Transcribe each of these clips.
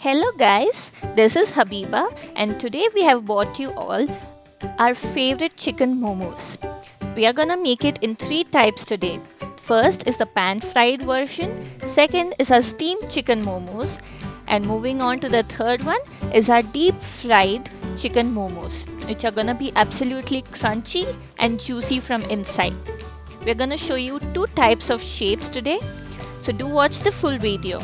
Hello guys, this is Habiba and today we have brought you all our favorite chicken momos. We are gonna make it in three types today. First is the pan fried version, second is our steamed chicken momos, and moving on to the third one is our deep fried chicken momos, which are gonna be absolutely crunchy and juicy from inside. We're gonna show you two types of shapes today, so do watch the full video.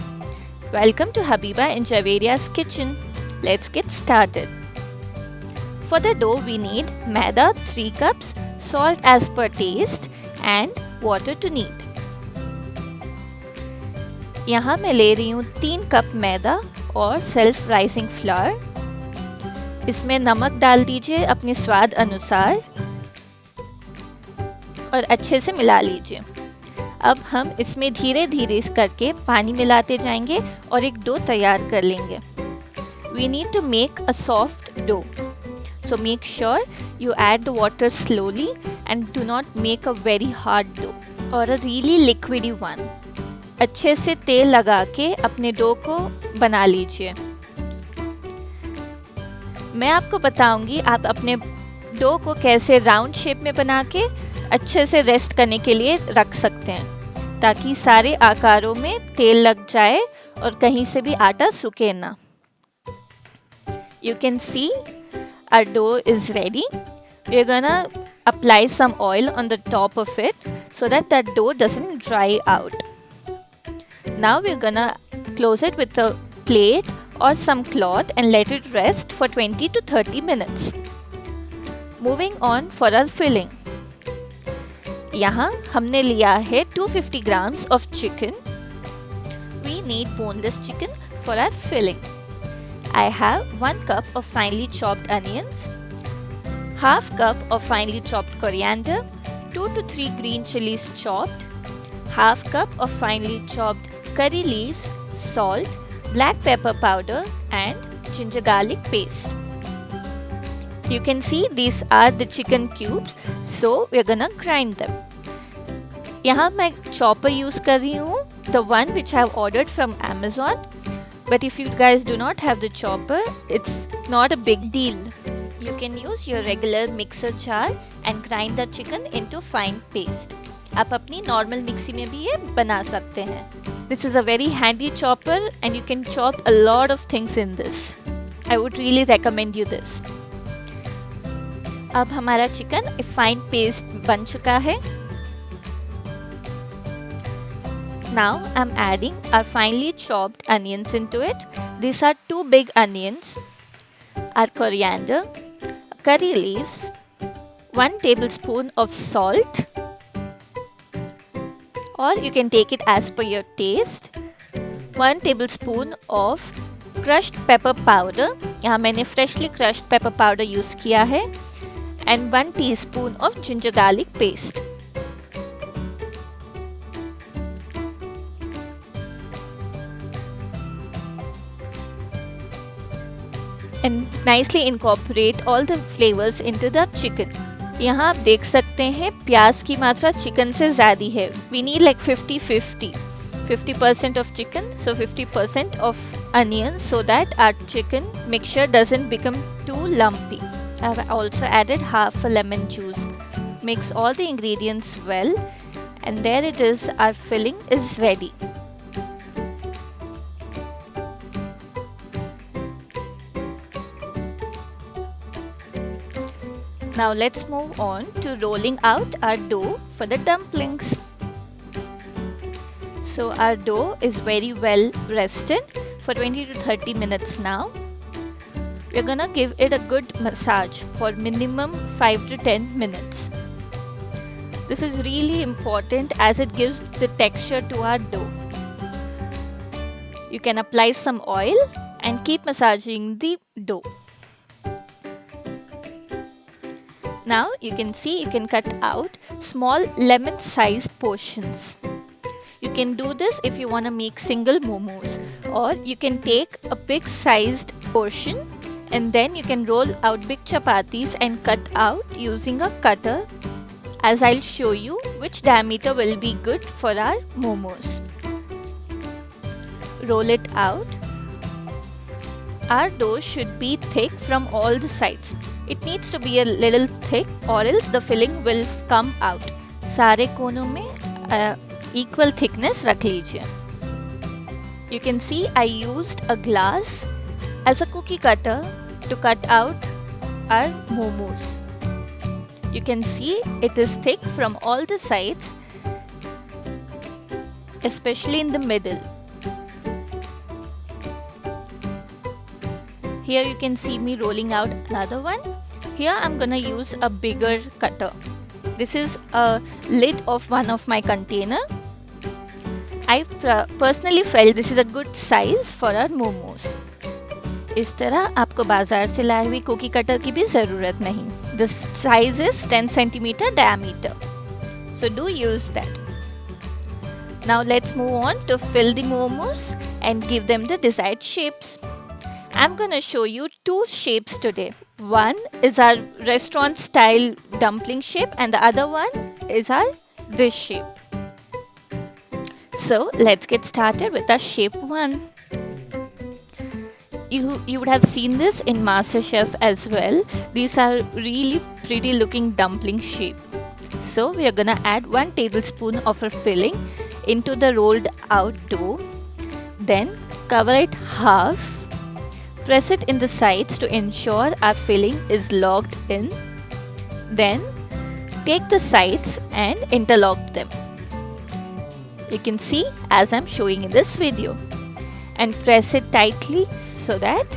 Welcome to Habiba in Javeria's kitchen. Let's get started. For the dough we need maida 3 cups, salt as per taste and water to knead. यहाँ मैं ले रही हूँ 3 cup मैदा और self rising flower. इसमें नमक डाल दीजिए अपने स्वाद अनुसार और अच्छे से मिला लीजिए. अब हम इसमें धीरे धीरे करके पानी मिलाते जाएंगे और एक डो तैयार कर लेंगे. We need to make a soft dough. So make sure you add the water slowly and do not make a very hard dough or a really liquidy one. अच्छे से तेल लगा के अपने डो को बना लीजिए. मैं आपको बताऊंगी आप अपने डो को कैसे राउंड शेप में बना के अच्छे से रेस्ट करने के लिए रख सकते हैं ताकि सारे आकारों में तेल लग जाए और कहीं से भी आटा सूखे ना. You can see our dough is ready. We're gonna apply some oil on the top of it so that dough doesn't dry out. Now we're gonna close it with a plate or some cloth and let it rest for 20 to 30 minutes. Moving on for our filling. यहाँ हमने लिया है 250 grams of chicken. We need boneless chicken for our filling. I have 1 cup of finely chopped onions, half cup of finely chopped coriander, 2 to 3 green chilies chopped, half cup of finely chopped curry leaves, salt, black pepper powder and ginger garlic paste. You can see these are the chicken cubes, so we're gonna grind them. यहाँ मैं chopper use कर रही हूँ, the one which I have ordered from Amazon. But if you guys do not have the chopper, it's not a big deal. You can use your regular mixer jar and grind the chicken into fine paste. आप अपनी normal mixie में भी ये बना सकते हैं. This is a very handy chopper and you can chop a lot of things in this. I would really recommend you this. अब हमारा चिकन फाइन पेस्ट बन चुका है. Now I'm adding our finely chopped onions into it. These are 2 big onions, our coriander, curry leaves, 1 tablespoon of salt, or you can take it as per your taste, 1 tablespoon of crushed pepper powder. यहाँ मैंने freshly crushed pepper powder use किया है, and 1 teaspoon of ginger garlic paste. And nicely incorporate all the flavors into the chicken. यहाँ आप देख सकते हैं प्याज की मात्रा चिकन से ज़्यादा है. We need like 50-50. 50% of chicken, so 50% of onions, so that our chicken mixture doesn't become too lumpy. I've also added half a lemon juice. Mix all the ingredients well, and there it is. Our filling is ready. Now let's move on to rolling out our dough for the dumplings. So our dough is very well rested for 20 to 30 minutes now. We're gonna give it a good massage for minimum 5 to 10 minutes. This is really important as it gives the texture to our dough. You can apply some oil and keep massaging the dough. Now you can see you can cut out small lemon-sized portions. You can do this if you want to make single momos, or you can take a big-sized portion and then you can roll out big chapatis and cut out using a cutter, as I'll show you which diameter will be good for our momos. Roll it out our dough should be thick from all the sides. It needs to be a little thick or else the filling will come out. सारे कोनों में equal thickness रख लीजिए. You can see I used a glass as a cookie cutter to cut out our momos. You can see it is thick from all the sides, especially in the middle. Here you can see me rolling out another one. Here I'm gonna use a bigger cutter. This is a lid of one of my container. I personally felt this is a good size for our momos. इस तरह आपको बाजार से लाए हुई cookie cutter की भी ज़रूरत नहीं. The size is 10 centimeter diameter. So do use that. Now let's move on to fill the momos and give them the desired shapes. I'm gonna show you two shapes today. One is our restaurant style dumpling shape and the other one is our this shape. So let's get started with our shape 1. You would have seen this in MasterChef as well. These are really pretty looking dumpling shape. So we are gonna add 1 tablespoon of our filling into the rolled out dough. Then cover it half. Press it in the sides to ensure our filling is locked in. Then take the sides and interlock them. You can see as I'm showing in this video. And press it tightly so that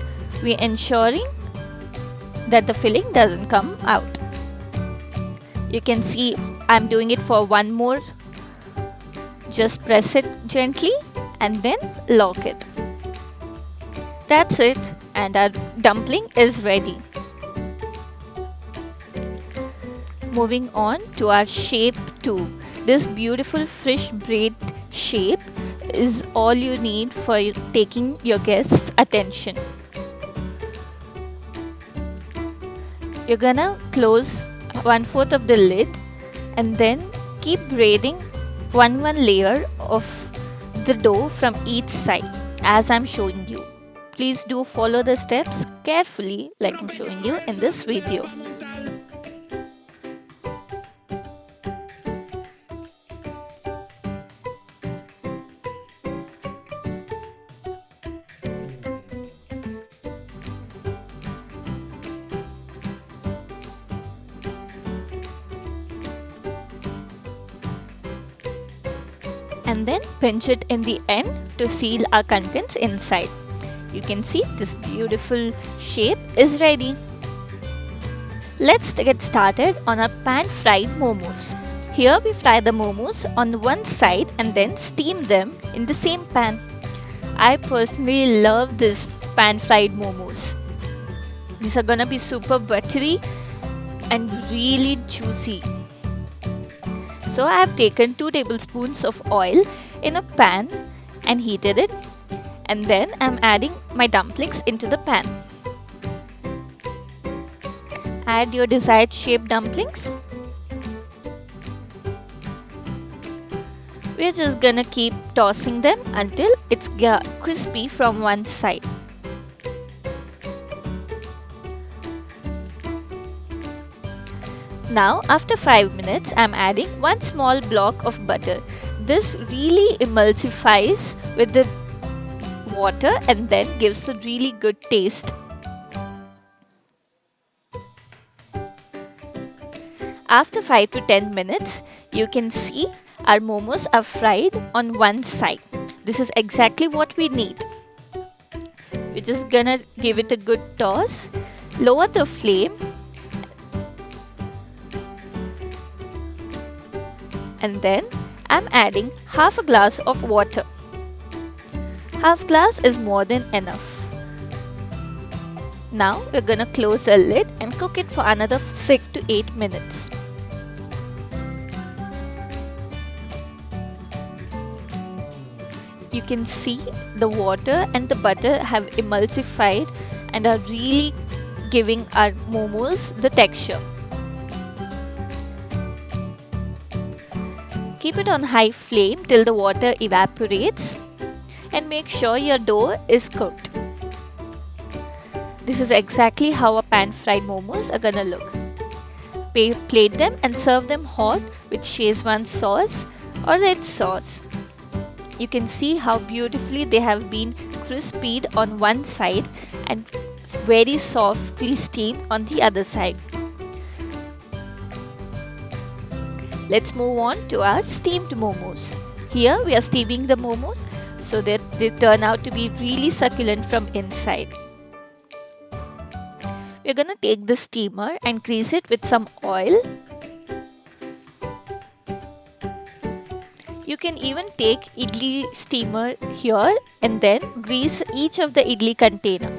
we're ensuring that the filling doesn't come out. You can see I'm doing it for one more. Just press it gently and then lock it. That's it, and our dumpling is ready. Moving on to our shape 2. This beautiful fish braid shape is all you need for taking your guests' attention. You're gonna close 1/4 of the lid and then keep braiding one layer of the dough from each side as I'm showing you. Please do follow the steps carefully like I'm showing you in this video. And then pinch it in the end to seal our contents inside. You can see this beautiful shape is ready. Let's get started on our pan fried momos. Here we fry the momos on one side and then steam them in the same pan. I personally love this pan fried momos. These are gonna be super buttery and really juicy. So I have taken 2 tablespoons of oil in a pan and heated it, and then I'm adding my dumplings into the pan. Add your desired shape dumplings. We're just gonna keep tossing them until it's crispy from one side. Now after 5 minutes, I'm adding 1 small block of butter. This really emulsifies with the water and then gives a really good taste. After 5 to 10 minutes, you can see our momos are fried on one side. This is exactly what we need. We're just gonna give it a good toss. Lower the flame. And then I'm adding half a glass of water. Half glass is more than enough. Now we're gonna close the lid and cook it for another 6 to 8 minutes. You can see the water and the butter have emulsified and are really giving our momos the texture. Keep it on high flame till the water evaporates and make sure your dough is cooked. This is exactly how a pan-fried momos are gonna look. Plate them and serve them hot with Szechuan sauce or red sauce. You can see how beautifully they have been crispied on one side and very softly steamed on the other side. Let's move on to our steamed momos. Here we are steaming the momos so that they turn out to be really succulent from inside. We're gonna take the steamer and grease it with some oil. You can even take idli steamer here and then grease each of the idli container.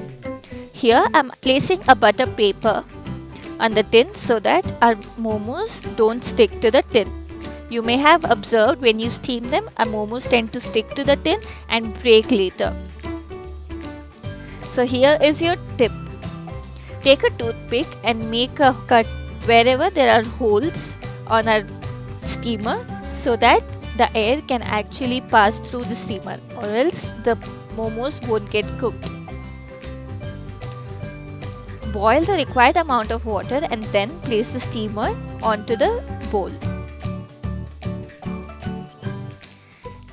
Here I'm placing a butter paper on the tin so that our momos don't stick to the tin. You may have observed when you steam them, our momos tend to stick to the tin and break later. So here is your tip. Take a toothpick and make a cut wherever there are holes on our steamer so that the air can actually pass through the steamer, or else the momos won't get cooked. Boil the required amount of water and then place the steamer onto the bowl.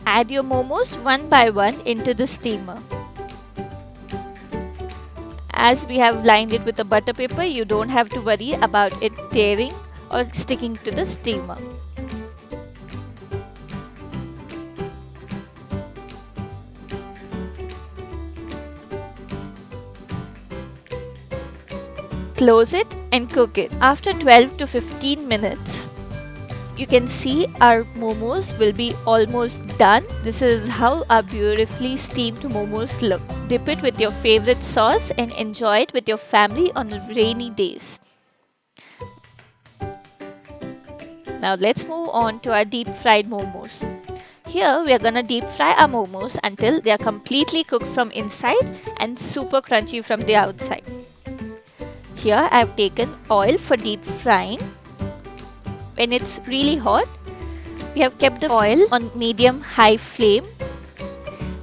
Add your momos one by one into the steamer. As we have lined it with a butter paper, you don't have to worry about it tearing or sticking to the steamer. Close it and cook it. After 12 to 15 minutes, you can see our momos will be almost done. This is how our beautifully steamed momos look. Dip it with your favorite sauce and enjoy it with your family on rainy days. Now let's move on to our deep fried momos. Here we are gonna deep fry our momos until they are completely cooked from inside and super crunchy from the outside. Here I have taken oil for deep frying. When it's really hot, we have kept the oil on medium-high flame.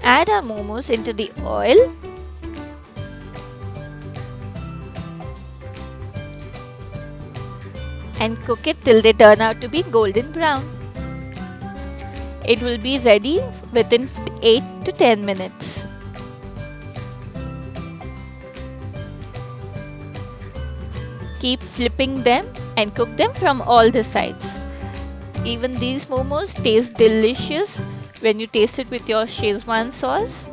Add our momos into the oil. And cook it till they turn out to be golden brown. It will be ready within 8 to 10 minutes. Keep flipping them and cook them from all the sides. Even these momos taste delicious when you taste it with your Szechuan sauce.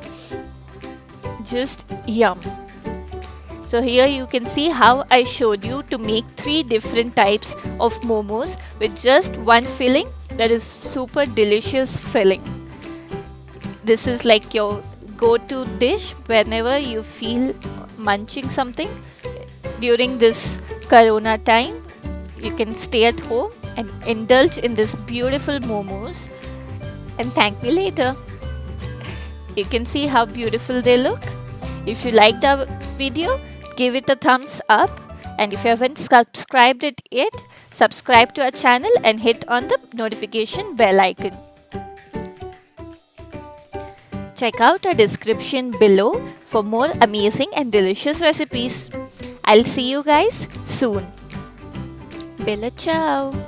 Just yum. So here you can see how I showed you to make 3 different types of momos with just one filling that is super delicious filling. This is like your go-to dish whenever you feel munching something. During this Corona time, you can stay at home and indulge in this beautiful momos and thank me later. You can see how beautiful they look. If you liked our video, give it a thumbs up, and if you haven't subscribed it yet, subscribe to our channel and hit on the notification bell icon. Check out our description below for more amazing and delicious recipes. I'll see you guys soon. Bella ciao!